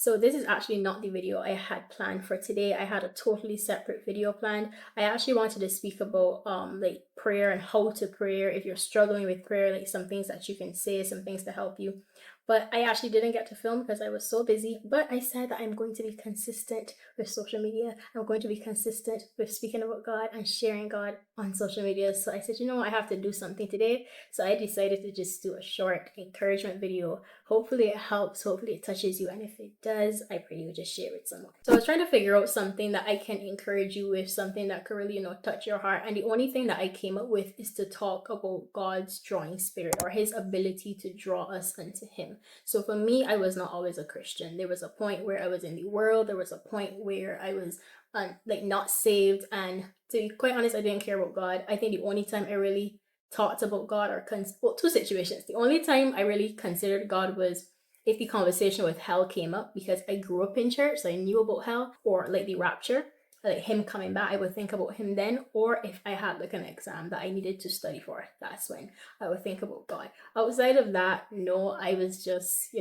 So this is actually not the video I had planned for today. I had a totally separate video planned. I actually wanted to speak about like prayer and how to pray if you're struggling with prayer, like some things that you can say, some things to help you. But I actually didn't get to film because I was so busy. But I said that I'm going to be consistent with social media. I'm going to be consistent with speaking about God and sharing God on social media. So I said, you know, I have to do something today. So I decided to just do a short encouragement video. Hopefully it helps, hopefully it touches you, and if it does, I pray you just share it with someone. So I was trying to figure out something that I can encourage you with, something that could really, touch your heart, and the only thing that I came up with is to talk about God's drawing spirit, or his ability to draw us unto him. So for me, I was not always a Christian. There was a point where I was in the world, there was a point where I was like not saved, and to be quite honest, I didn't care about God. I think the only time I really talked about God, or well, two situations. The only time I really considered God was if the conversation with hell came up, because I grew up in church, so I knew about hell, or like the rapture, like him coming back, I would think about him then. Or if I had like an exam that I needed to study for, that's when I would think about God. Outside of that, no, I was just,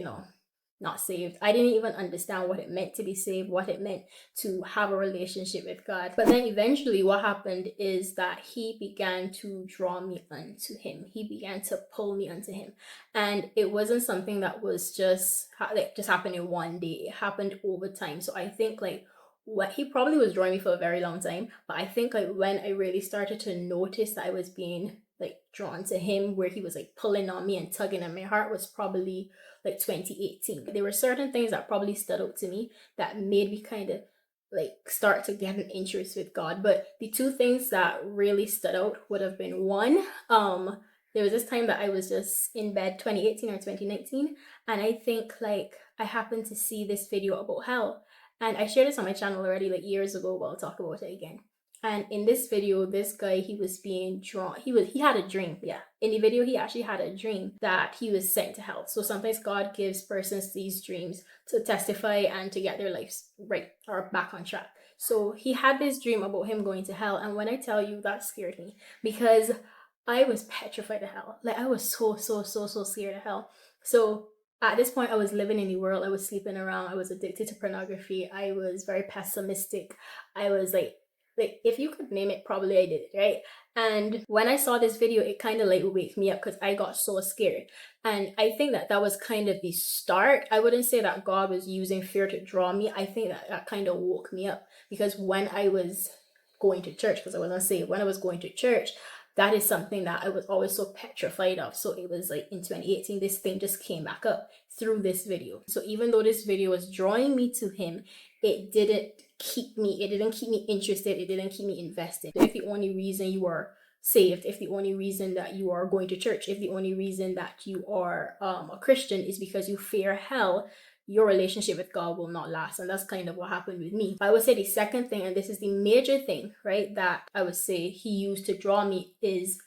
not saved. I didn't even understand what it meant to be saved, what it meant to have a relationship with God. But then eventually what happened is that he began to draw me unto him. He began to pull me unto him. And it wasn't something that was just happened in one day. It happened over time. So I think like what he probably was drawing me for a very long time, but I think like when I really started to notice that I was being like drawn to him, where he was like pulling on me and tugging at my heart, was probably like 2018. There were certain things that probably stood out to me that made me kind of like start to get an interest with God. But the two things that really stood out would have been one, there was this time that I was just in bed, 2018 or 2019, and I think like I happened to see this video about hell. And I shared this on my channel already like years ago, but I'll talk about it again. And in this video, this guy, he was being drawn. He had a dream. Yeah. In the video, he actually had a dream that he was sent to hell. So sometimes God gives persons these dreams to testify and to get their lives right or back on track. So he had this dream about him going to hell. And when I tell you, that scared me, because I was petrified of hell. Like I was so scared of hell. So at this point, I was living in the world. I was sleeping around. I was addicted to pornography. I was very pessimistic. I was like if you could name it, probably I did it, right? And when I saw this video, it kind of like waked me up, because I got so scared. And I think that that was kind of the start. I wouldn't say that God was using fear to draw me. I think that that kind of woke me up, because when I was going to church, because I wasn't saved, when I was going to church, that is something that I was always so petrified of. So it was like in 2018, this thing just came back up through this video. So even though this video was drawing me to him, it didn't keep me interested, it didn't keep me invested. If the only reason you are saved, if the only reason that you are going to church, if the only reason that you are a Christian is because you fear hell, your relationship with God will not last. And that's kind of what happened with me. I would say the second thing, and this is the major thing, right, that I would say he used to draw me, is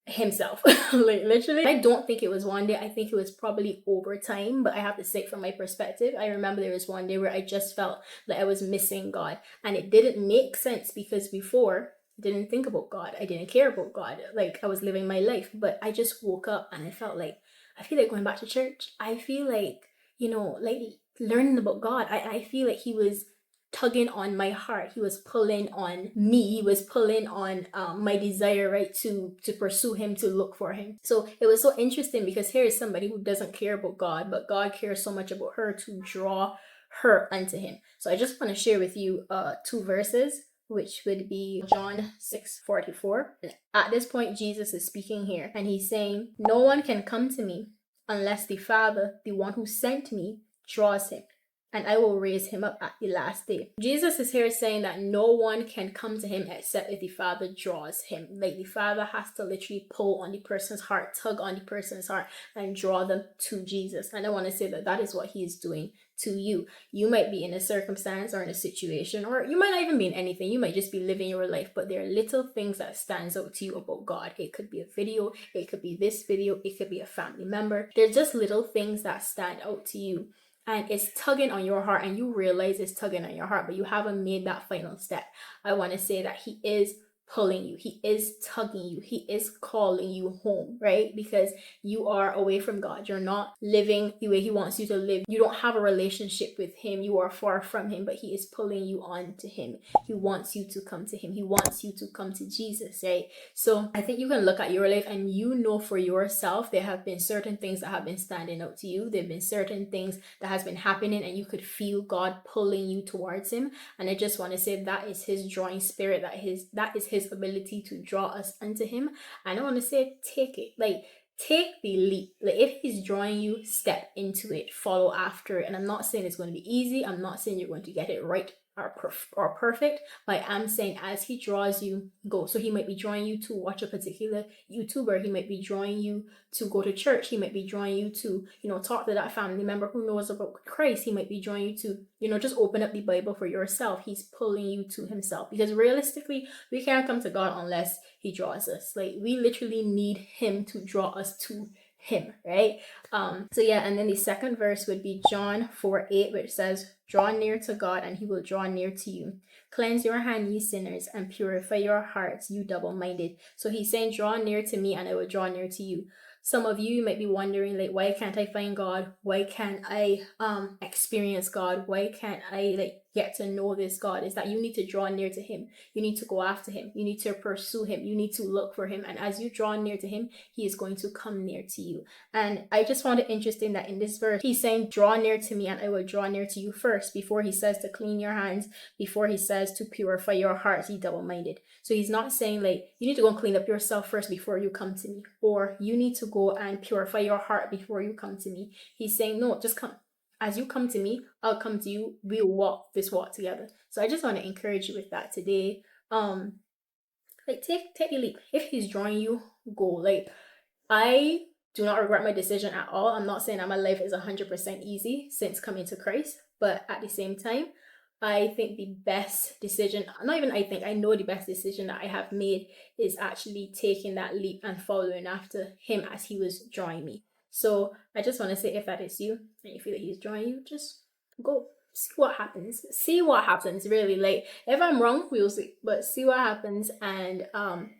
himself. Like literally, I don't think it was one day. I think it was probably over time, but I have to say from my perspective, I remember there was one day where I just felt like I was missing God, and it didn't make sense, because before I didn't think about God, I didn't care about God, like I was living my life. But I just woke up and I felt like, I feel like going back to church. I feel like, like learning about God. I feel like he was tugging on my heart. He was pulling on me. He was pulling on my desire, right, to pursue him, to look for him. So it was so interesting, because here is somebody who doesn't care about God, but God cares so much about her to draw her unto him. So I just want to share with you two verses, which would be John 6:44. At this point, Jesus is speaking here, and he's saying, "No one can come to me unless the Father, the one who sent me, draws him, and I will raise him up at the last day." Jesus is here saying that no one can come to him except if the Father draws him. Like the Father has to literally pull on the person's heart, tug on the person's heart, and draw them to Jesus. And I want to say that that is what he is doing to you. You might be in a circumstance or in a situation, or you might not even be in anything. You might just be living your life, but there are little things that stands out to you about God. It could be a video, it could be this video, it could be a family member. They're just little things that stand out to you, and it's tugging on your heart, and you realize it's tugging on your heart, but you haven't made that final step. I want to say that he is pulling you. He is tugging you. He is calling you home, right? Because you are away from God. You're not living the way he wants you to live. You don't have a relationship with him. You are far from him, but he is pulling you on to him. He wants you to come to him. He wants you to come to Jesus, right? So I think you can look at your life and you know for yourself there have been certain things that have been standing out to you. There have been certain things that has been happening and you could feel God pulling you towards him. And I just want to say that is his drawing spirit, that is his ability to draw us unto him. And I want to say take it. Like, take the leap. Like, if he's drawing you, step into it, follow after it. And I'm not saying it's going to be easy. I'm not saying you're going to get it right or perfect, but I'm saying as he draws you, go. So he might be drawing you to watch a particular YouTuber. He might be drawing you to go to church. He might be drawing you to, talk to that family member who knows about Christ. He might be drawing you to, just open up the Bible for yourself. He's pulling you to himself, because realistically, we can't come to God unless he draws us. Like, we literally need him to draw us to him, right? So yeah, and then the second verse would be John 4:8, which says, draw near to God and he will draw near to you. Cleanse your hand, ye sinners, and purify your hearts, you double-minded. So he's saying, draw near to me and I will draw near to you. Some of you might be wondering, like, why can't I find God? Why can't I experience God? Why can't I get to know this God? Is that you need to draw near to him. You need to go after him. You need to pursue him. You need to look for him. And as you draw near to him, he is going to come near to you. And I just found it interesting that in this verse, he's saying, draw near to me and I will draw near to you first, before he says to clean your hands, before he says to purify your hearts, ye double-minded. So he's not saying, like, you need to go and clean up yourself first before you come to me, or you need to go and purify your heart before you come to me. He's saying, no, just come. As you come to me, I'll come to you. We'll walk this walk together. So I just want to encourage you with that today. Take the leap. If he's drawing you, go. Like, I do not regret my decision at all. I'm not saying that my life is 100% easy since coming to Christ, but at the same time, I think the best decision, not even I think, I know the best decision that I have made is actually taking that leap and following after him as he was drawing me. So I just want to say, if that is you and you feel that he's drawing you, just go. See what happens. See what happens, really. Like, if I'm wrong, we'll see. But see what happens and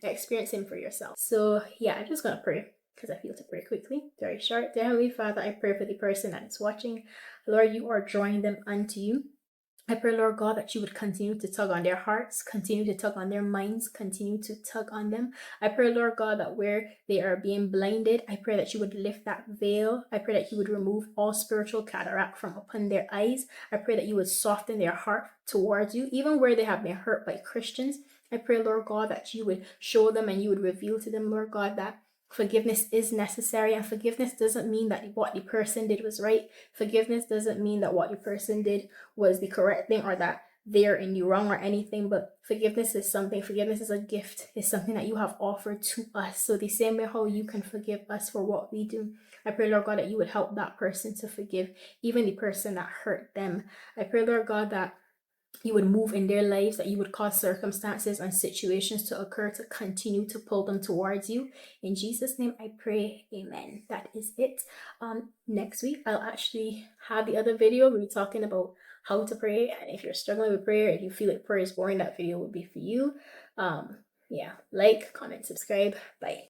experience him for yourself. So yeah, I'm just gonna pray, because I feel to pray quickly, very short. Dear Heavenly Father, I pray for the person that is watching. Lord, you are drawing them unto you. I pray, Lord God, that you would continue to tug on their hearts, continue to tug on their minds, continue to tug on them. I pray, Lord God, that where they are being blinded, I pray that you would lift that veil. I pray that you would remove all spiritual cataract from upon their eyes. I pray that you would soften their heart towards you, even where they have been hurt by Christians. I pray, Lord God, that you would show them and you would reveal to them, Lord God, that forgiveness is necessary, and forgiveness doesn't mean that what the person did was right. Forgiveness doesn't mean that what the person did was the correct thing, or that they're in the wrong or anything. But forgiveness is a gift. It's something that you have offered to us. So the same way how you can forgive us for what we do, I pray, Lord God, that you would help that person to forgive even the person that hurt them. I pray, Lord God, that you would move in their lives, that you would cause circumstances and situations to occur to continue to pull them towards you. In Jesus' name I pray, amen. That is it. Next week I'll actually have the other video. We'll be talking about how to pray, and if you're struggling with prayer, if you feel like prayer is boring, that video would be for you. Yeah, like, comment, subscribe. Bye.